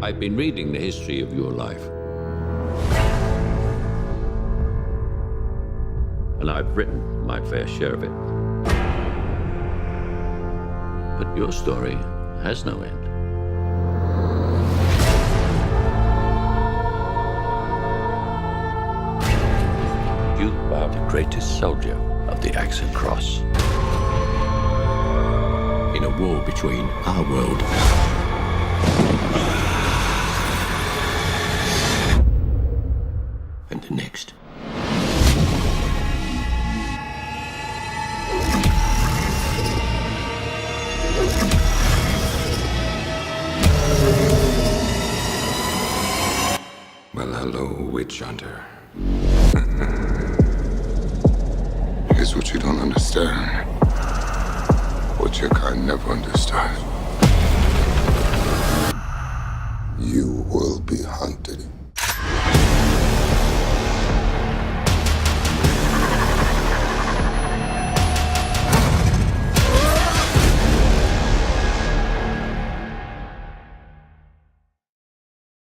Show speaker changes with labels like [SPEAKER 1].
[SPEAKER 1] I've been reading the history of your life. And I've written my fair share of it. But your story has no end. You are the greatest soldier of the Axe and Cross. In a war between our world and the next.
[SPEAKER 2] Well, hello, witch hunter. Here's what you don't understand. What your kind never understood. You will be hunted.